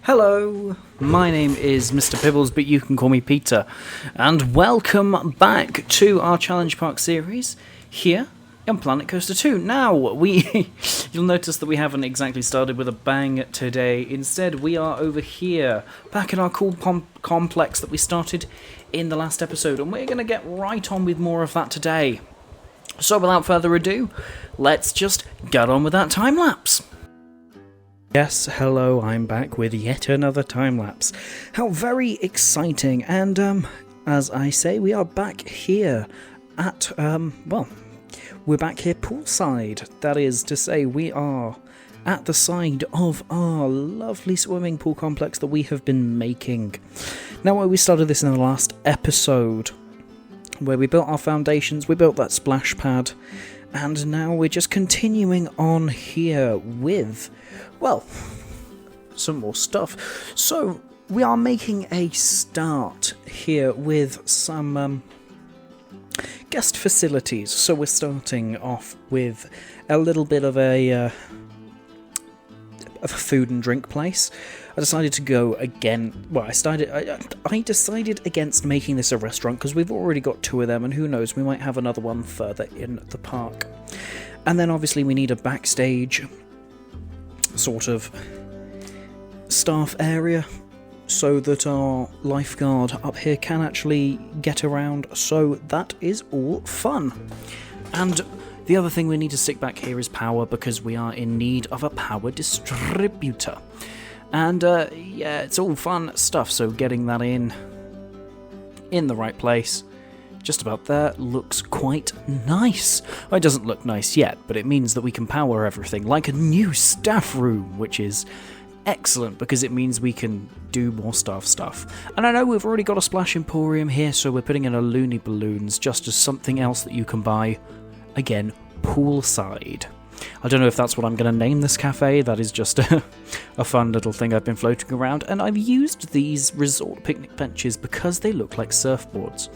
Hello, my name is Mr. Pibbles, but you can call me Peter, and welcome back to our Challenge Park series here on Planet Coaster 2. Now, you'll notice that we haven't exactly started with a bang today. Instead, we are over here, back in our cool complex that we started in the last episode, and we're going to get right on with more of that today. So, without further ado, let's just get on with that time-lapse. Yes, hello, I'm back with yet another time-lapse. How very exciting, and, as I say, we are back here at, we're back here poolside. That is to say, we are at the side of our lovely swimming pool complex that we have been making. Now, we started this in the last episode, where we built our foundations, we built that splash pad, and now we're just continuing on here with, well, some more stuff. So, we are making a start here with some guest facilities. So we're starting off with a little bit of a food and drink place. I decided to go again. Well, I decided against making this a restaurant because we've already got two of them, and who knows, we might have another one further in the park. And then obviously we need a backstage sort of staff area so that our lifeguard up here can actually get around. So that is all fun. And the other thing we need to stick back here is power, because we are in need of a power distributor. And yeah, it's all fun stuff, so getting that in the right place, just about there, looks quite nice. Well, it doesn't look nice yet, but it means that we can power everything like a new staff room, which is excellent, because it means we can do more staff stuff. And I know we've already got a Splash Emporium here, so we're putting in a Looney Balloons just as something else that you can buy, again, poolside. I don't know if that's what I'm going to name this cafe. That is just a fun little thing I've been floating around, and I've used these resort picnic benches because they look like surfboards.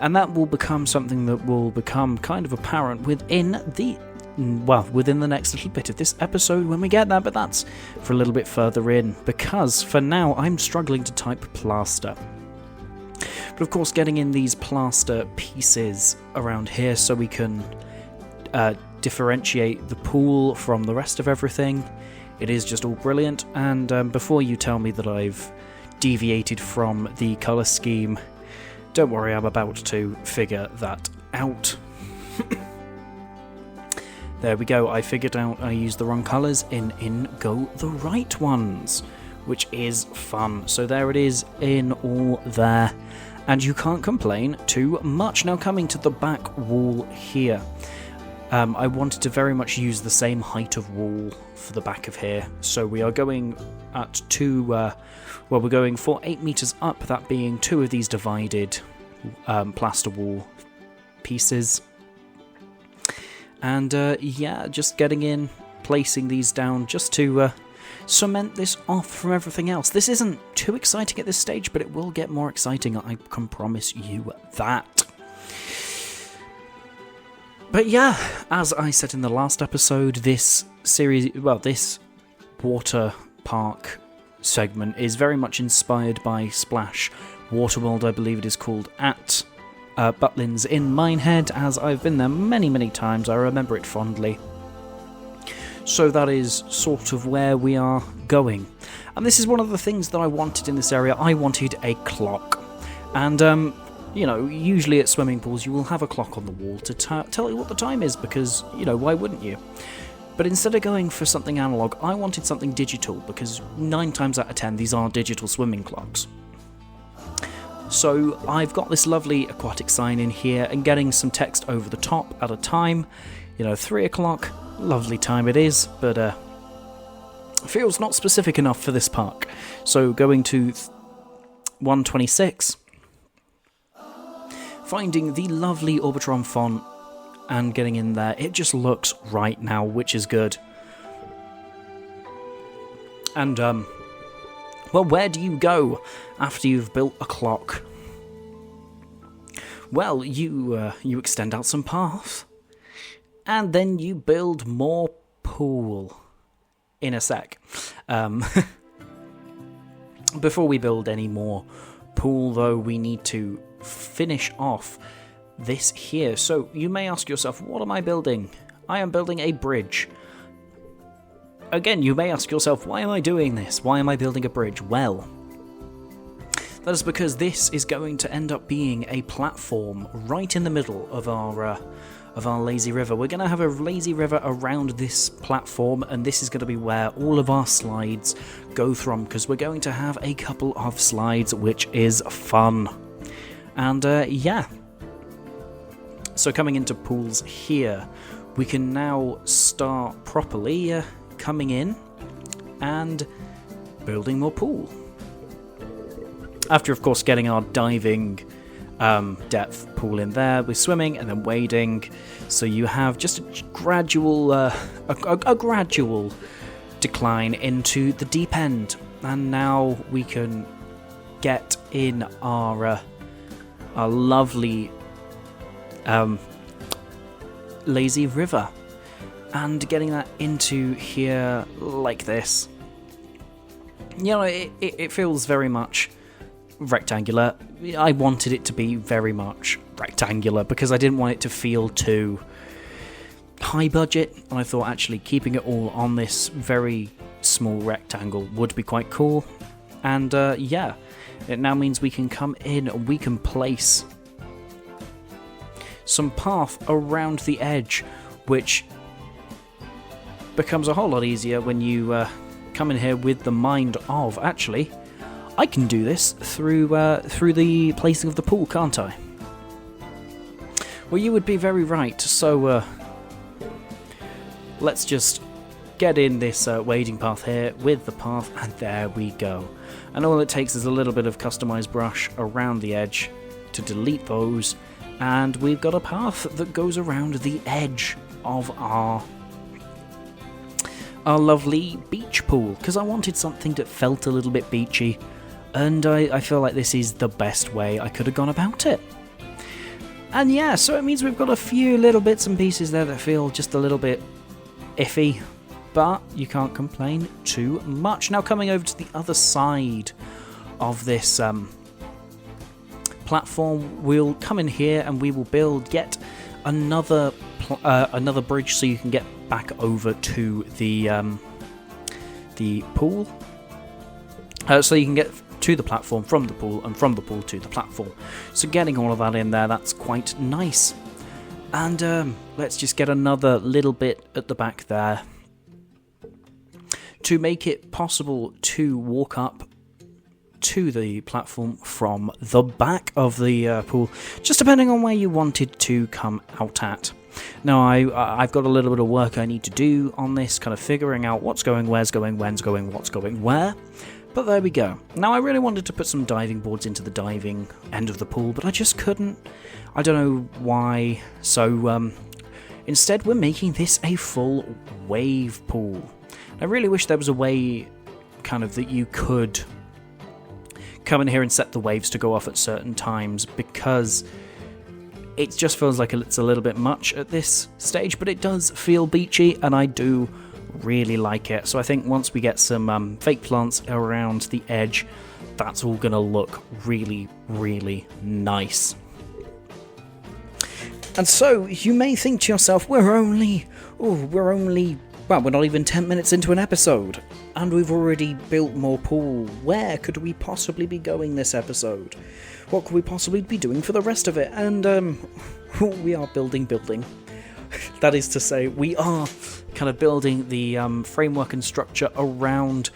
And that will become something that will become kind of apparent within the next little bit of this episode when we get there, but that's for a little bit further in, because for now I'm struggling to type plaster. But of course, getting in these plaster pieces around here so we can differentiate the pool from the rest of everything, it is just all brilliant. And before you tell me that I've deviated from the colour scheme, don't worry, I'm about to figure that out. There we go, I figured out I used the wrong colours. In go the right ones, which is fun. So there it is, in all there, and you can't complain too much. Now, coming to the back wall here, I wanted to very much use the same height of wall for the back of here, so we are going at we're going for 8 metres up, that being two of these divided plaster wall pieces. And yeah, just getting in, placing these down just to cement this off from everything else. This isn't too exciting at this stage, but it will get more exciting, I can promise you that. But yeah, as I said in the last episode, this water park segment is very much inspired by Splash Waterworld, I believe it is called, at Butlins in Minehead, as I've been there many, many times. I remember it fondly. So that is sort of where we are going. And this is one of the things that I wanted in this area. I wanted a clock. And, you know, usually at swimming pools you will have a clock on the wall to tell you what the time is, because, you know, why wouldn't you? But instead of going for something analog, I wanted something digital, because 9 times out of 10 these are digital swimming clocks. So I've got this lovely aquatic sign in here, and getting some text over the top at a time. You know, 3 o'clock, lovely time it is, but feels not specific enough for this park. So going to 1:26, finding the lovely Orbitron font and getting in there. It just looks right now, which is good. And well, where do you go after you've built a clock? Well, you extend out some path, and then you build more pool. In a sec. Before we build any more pool, though, we need to finish off this here. So you may ask yourself, what am I building? I am building a bridge. Again, you may ask yourself, why am I doing this? Why am I building a bridge? Well, that is because this is going to end up being a platform right in the middle of our lazy river. We're going to have a lazy river around this platform, and this is going to be where all of our slides go from, because we're going to have a couple of slides, which is fun. And yeah. So coming into pools here, we can now start properly coming in and building more pool. After, of course, getting our diving depth pool in there with swimming and then wading, so you have just a gradual gradual decline into the deep end. And now we can get in our lovely lazy river, and getting that into here like this. You know, it feels very much rectangular. I wanted it to be very much rectangular because I didn't want it to feel too high budget, and I thought actually keeping it all on this very small rectangle would be quite cool. And yeah, it now means we can come in and we can place some path around the edge, which becomes a whole lot easier when you come in here with the mind of, actually, I can do this through the placing of the pool, can't I? Well, you would be very right. So let's just get in this wading path here with the path, and there we go. And all it takes is a little bit of customized brush around the edge to delete those, and we've got a path that goes around the edge of our lovely beach pool, because I wanted something that felt a little bit beachy, and I feel like this is the best way I could have gone about it. And yeah, so it means we've got a few little bits and pieces there that feel just a little bit iffy, but you can't complain too much. Now coming over to the other side of this platform, we'll come in here and we will build yet another bridge so you can get back over to the pool. So you can get to the platform from the pool, and from the pool to the platform. So getting all of that in there, that's quite nice. And let's just get another little bit at the back there to make it possible to walk up to the platform from the back of the pool, just depending on where you wanted to come out at. Now, I've got a little bit of work I need to do on this, kind of figuring out what's going, where's going, when's going, what's going where. But there we go. Now, I really wanted to put some diving boards into the diving end of the pool, but I just couldn't. I don't know why. So instead, we're making this a full wave pool. I really wish there was a way kind of that you could come in here and set the waves to go off at certain times, because it just feels like it's a little bit much at this stage, but it does feel beachy, and I do really like it. So I think once we get some fake plants around the edge, that's all gonna look really, really nice. And so you may think to yourself, we're only, well, we're not even 10 minutes into an episode, and we've already built more pool. Where could we possibly be going this episode? What could we possibly be doing for the rest of it? And we are building. That is to say, we are kind of building the framework and structure around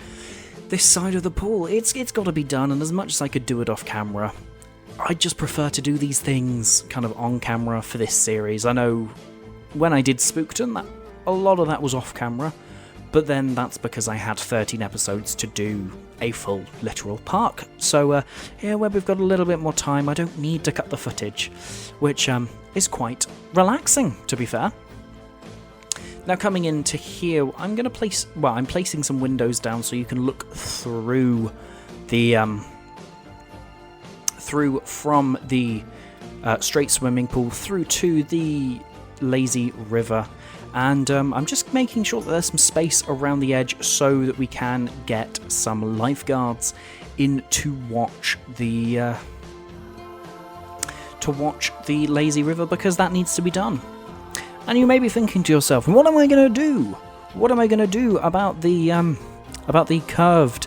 this side of the pool. It's got to be done, and as much as I could do it off camera, I just prefer to do these things kind of on camera for this series. I know when I did Spookton, a lot of that was off camera, but then that's because I had 13 episodes to do a full literal park. So yeah, where we've got a little bit more time, I don't need to cut the footage, which is quite relaxing, to be fair. Now coming into here, I'm placing some windows down so you can look through the through from the straight swimming pool through to the lazy river, And I'm just making sure that there's some space around the edge so that we can get some lifeguards in to watch the lazy river, because that needs to be done. And you may be thinking to yourself, what am I going to do? What am I going to do about the curved?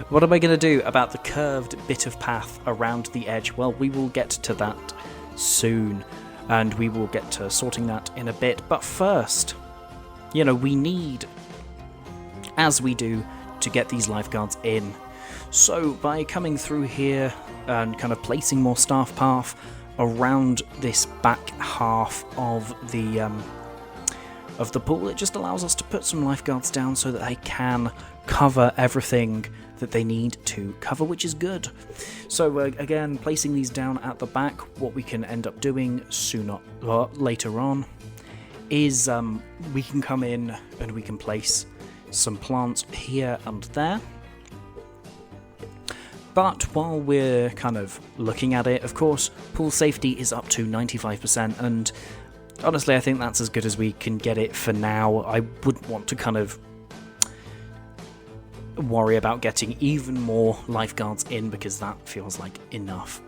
What am I going to do about the curved bit of path around the edge? Well, we will get to that soon, and we will get to sorting that in a bit. But first, we need, as we do, to get these lifeguards in. So by coming through here and kind of placing more staff path around this back half of the pool, it just allows us to put some lifeguards down so that they can cover everything that they need to cover, which is good. So again, placing these down at the back, what we can end up doing later on is we can come in and we can place some plants here and there. But while we're kind of looking at it, of course, pool safety is up to 95%, and honestly, I think that's as good as we can get it for now. I wouldn't want to kind of worry about getting even more lifeguards in, because that feels like enough.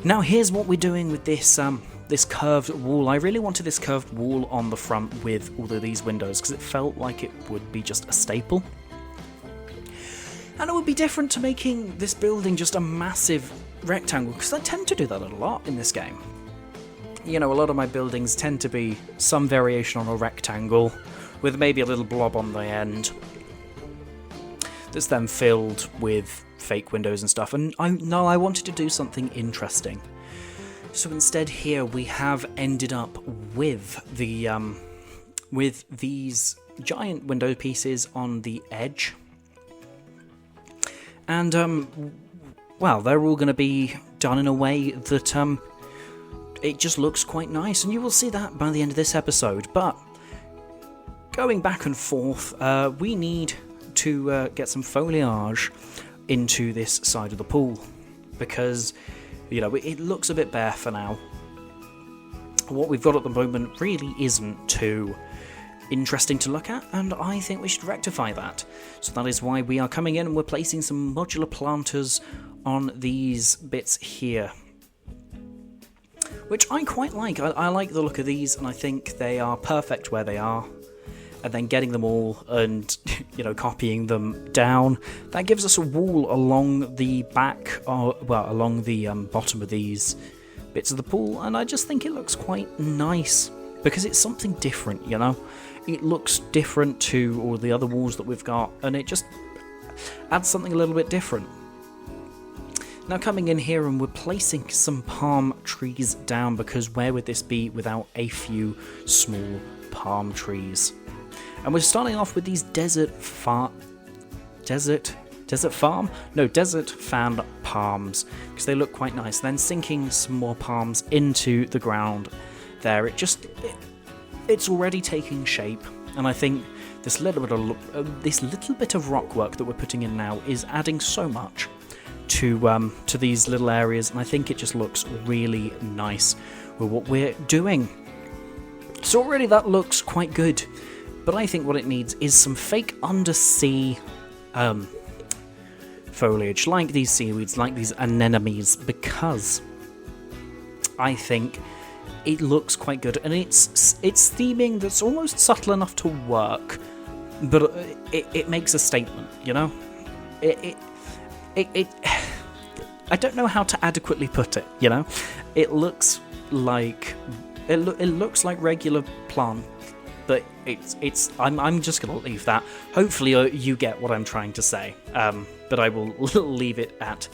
Now, here's what we're doing with this this curved wall. I really wanted this curved wall on the front with all of these windows, because it felt like it would be just a staple. And it would be different to making this building just a massive rectangle, because I tend to do that a lot in this game. A lot of my buildings tend to be some variation on a rectangle, with maybe a little blob on the end, that's then filled with fake windows and stuff. And I wanted to do something interesting. So instead here we have ended up with the with these giant window pieces on the edge. And, well, they're all going to be done in a way that it just looks quite nice. And you will see that by the end of this episode. But going back and forth, we need to get some foliage into this side of the pool, because, it looks a bit bare for now. What we've got at the moment really isn't too interesting to look at, and I think we should rectify that. So that is why we are coming in and we're placing some modular planters on these bits here, which I quite like. I like the look of these, and I think they are perfect where they are. And then getting them all and, copying them down, that gives us a wall along the back, along the bottom of these bits of the pool, and I just think it looks quite nice, because it's something different, It looks different to all the other walls that we've got, and it just adds something a little bit different. Now coming in here, and we're placing some palm trees down, because where would this be without a few small palm trees? And we're starting off with these desert fan palms, because they look quite nice. Then sinking some more palms into the ground there. It's already taking shape, and I think this little bit of rock work that we're putting in now is adding so much to these little areas, and I think it just looks really nice with what we're doing. So already that looks quite good. But I think what it needs is some fake undersea foliage, like these seaweeds, like these anemones, because I think it looks quite good, and it's theming that's almost subtle enough to work, but it makes a statement, It I don't know how to adequately put it, It looks like looks like regular plant. But I'm just going to leave that. Hopefully you get what I'm trying to say, but I will leave it at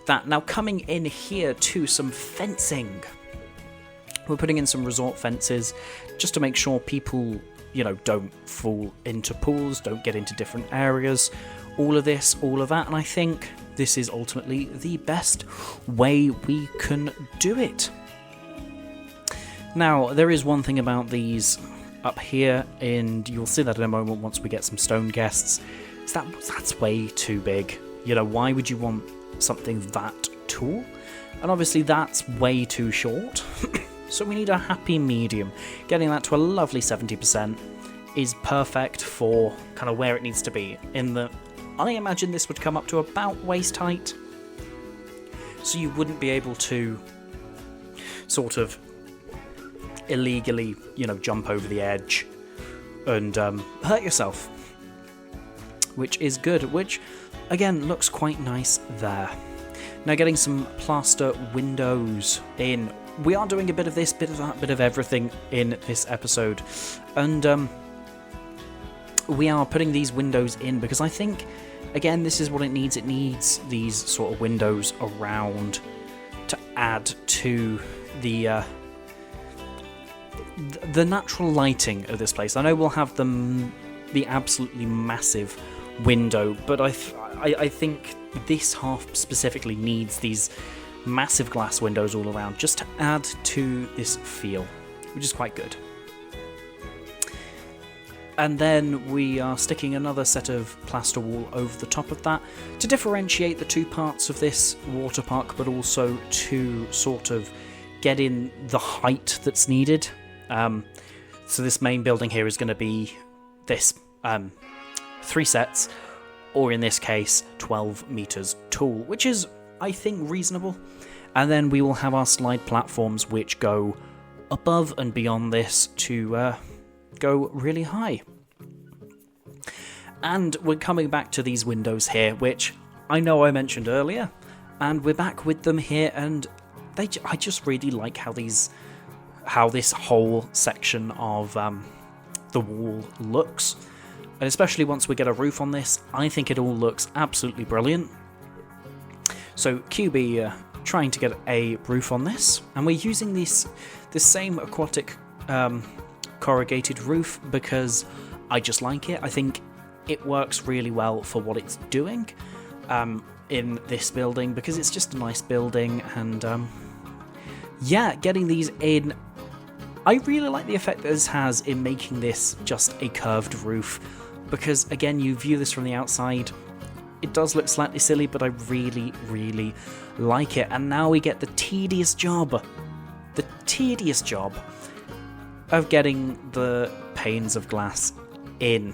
that. Now coming in here to some fencing. We're putting in some resort fences just to make sure people, don't fall into pools, don't get into different areas, all of this, all of that, and I think this is ultimately the best way we can do it. Now, there is one thing about these up here, and you'll see that in a moment once we get some stone guests, is that's way too big. Why would you want something that tall? And obviously that's way too short. So we need a happy medium. Getting that to a lovely 70% is perfect for kind of where it needs to be. In the, I imagine this would come up to about waist height, so you wouldn't be able to sort of illegally, jump over the edge and hurt yourself, which is good, which again looks quite nice there. Now getting some plaster windows in. We are doing a bit of this, bit of that, bit of everything in this episode, and we are putting these windows in because I think, again, this is what it needs. It needs these sort of windows around to add to the natural lighting of this place. I know we'll have the absolutely massive window, but I think this half specifically needs these massive glass windows all around just to add to this feel, which is quite good. And then we are sticking another set of plaster wall over the top of that to differentiate the two parts of this water park, but also to sort of get in the height that's needed. So this main building here is going to be this 3 sets, or in this case 12 meters tall, which is, I think, reasonable. And then we will have our slide platforms which go above and beyond this to go really high. And we're coming back to these windows here, which I know I mentioned earlier, and we're back with them here, and I just really like how this whole section of the wall looks, and especially once we get a roof on this, I think it all looks absolutely brilliant. So QB trying to get a roof on this, and we're using this same aquatic corrugated roof because I just like it. I think it works really well for what it's doing in this building, because it's just a nice building, and yeah, getting these in, I really like the effect that this has in making this just a curved roof, because again, you view this from the outside, it does look slightly silly, but I really, really like it. And now we get the tedious job of getting the panes of glass in,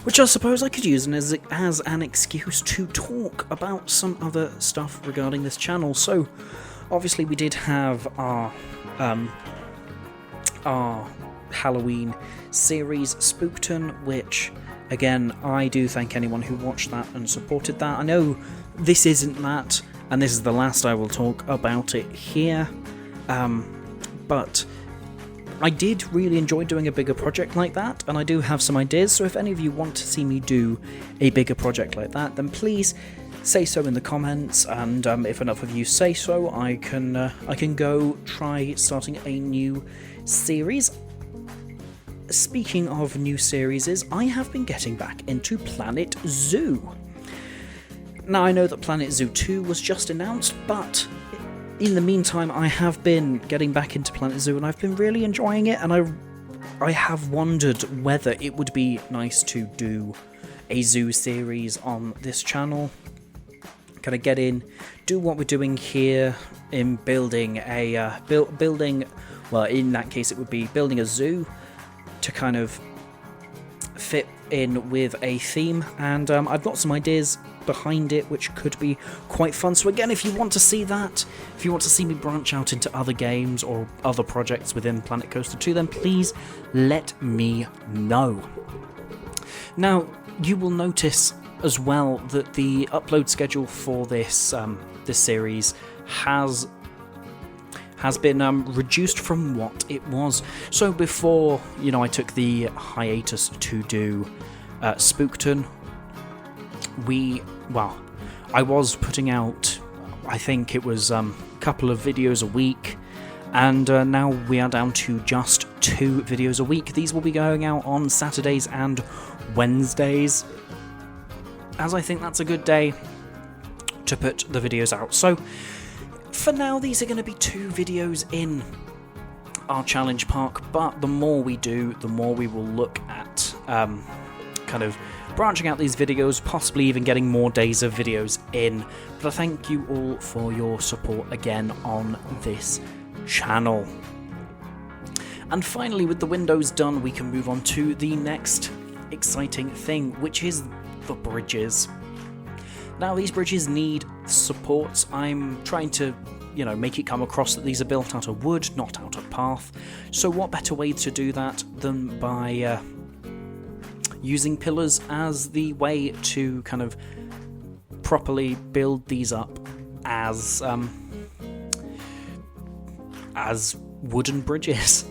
which I suppose I could use as an excuse to talk about some other stuff regarding this channel. So obviously we did have our Halloween series, Spookton, which again, I do thank anyone who watched that and supported that. I know this isn't that, and this is the last I will talk about it here, but I did really enjoy doing a bigger project like that, and I do have some ideas, so if any of you want to see me do a bigger project like that, then please say so in the comments, and if enough of you say so, I can go try starting a new series. Speaking of new series, I have been getting back into Planet Zoo. Now, I know that Planet Zoo 2 was just announced, but in the meantime, I have been getting back into Planet Zoo, and I've been really enjoying it, and I have wondered whether it would be nice to do a zoo series on this channel. Kind of get in, do what we're doing here in building a well, in that case, it would be building a zoo to kind of fit in with a theme, and I've got some ideas behind it which could be quite fun. So again, if you want to see that, if you want to see me branch out into other games or other projects within Planet Coaster 2, then please let me know. Now, you will notice as well that the upload schedule for this this series has been reduced from what it was. So before, I took the hiatus to do Spookton, I was putting out, I think it was a couple of videos a week, and now we are down to just 2 videos a week. These will be going out on Saturdays and Wednesdays, as I think that's a good day to put the videos out. So for now, these are going to be 2 videos in our challenge park, but the more we do, the more we will look at kind of branching out these videos, possibly even getting more days of videos in. But I thank you all for your support again on this channel. And finally, with the windows done, we can move on to the next exciting thing, which is the bridges. Now, these bridges need support. I'm trying to, make it come across that these are built out of wood, not out of path. So what better way to do that than by using pillars as the way to kind of properly build these up as wooden bridges.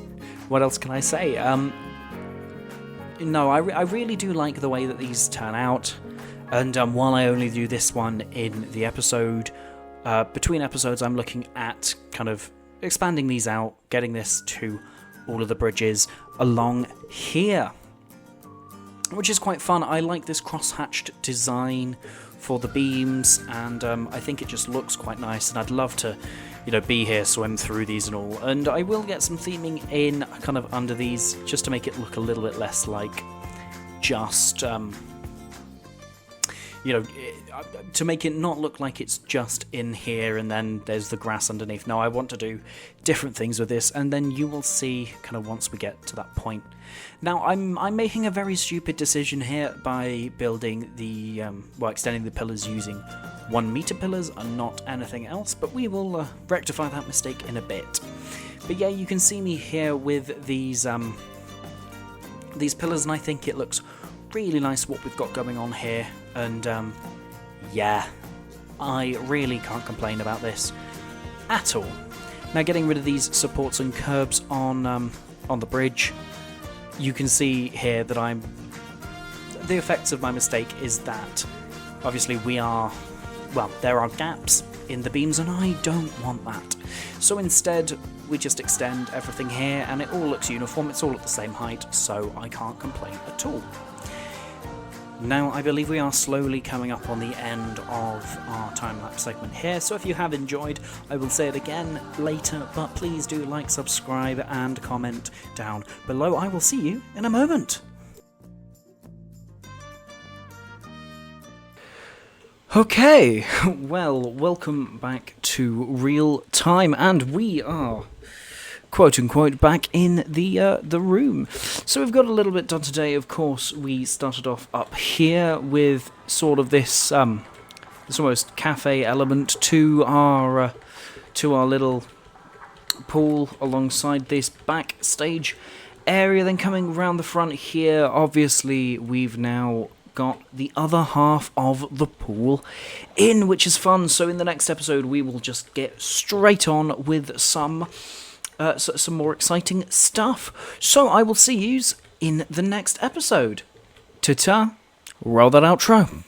What else can I say? No, I really do like the way that these turn out, and while I only do this one in the episode, between episodes I'm looking at kind of expanding these out, getting this to all of the bridges along here, which is quite fun. I like this cross-hatched design for the beams, and I think it just looks quite nice, and I'd love to be here, swim through these and all. And I will get some theming in kind of under these, just to make it look a little bit less like just, to make it not look like it's just in here and then there's the grass underneath. No, I want to do different things with this, and then you will see kind of once we get to that point. Now, I'm making a very stupid decision here by building the, extending the pillars using 1 meter pillars and not anything else, but we will rectify that mistake in a bit. But yeah, you can see me here with these pillars, and I think it looks really nice what we've got going on here, and yeah, I really can't complain about this at all. Now, getting rid of these supports and curbs on the bridge, you can see here that the effects of my mistake is that obviously there are gaps in the beams, and I don't want that. So instead, we just extend everything here, and it all looks uniform. It's all at the same height, so I can't complain at all. Now, I believe we are slowly coming up on the end of our time-lapse segment here, so if you have enjoyed, I will say it again later, but please do like, subscribe, and comment down below. I will see you in a moment. Okay, well, welcome back to real time, and we are, quote-unquote, back in the room. So we've got a little bit done today. Of course, we started off up here with sort of this almost cafe element to our little pool alongside this backstage area. Then coming around the front here, obviously, we've now got the other half of the pool in, which is fun. So in the next episode, we will just get straight on with some more exciting stuff. So I will see yous in the next episode. Ta-ta, roll that outro.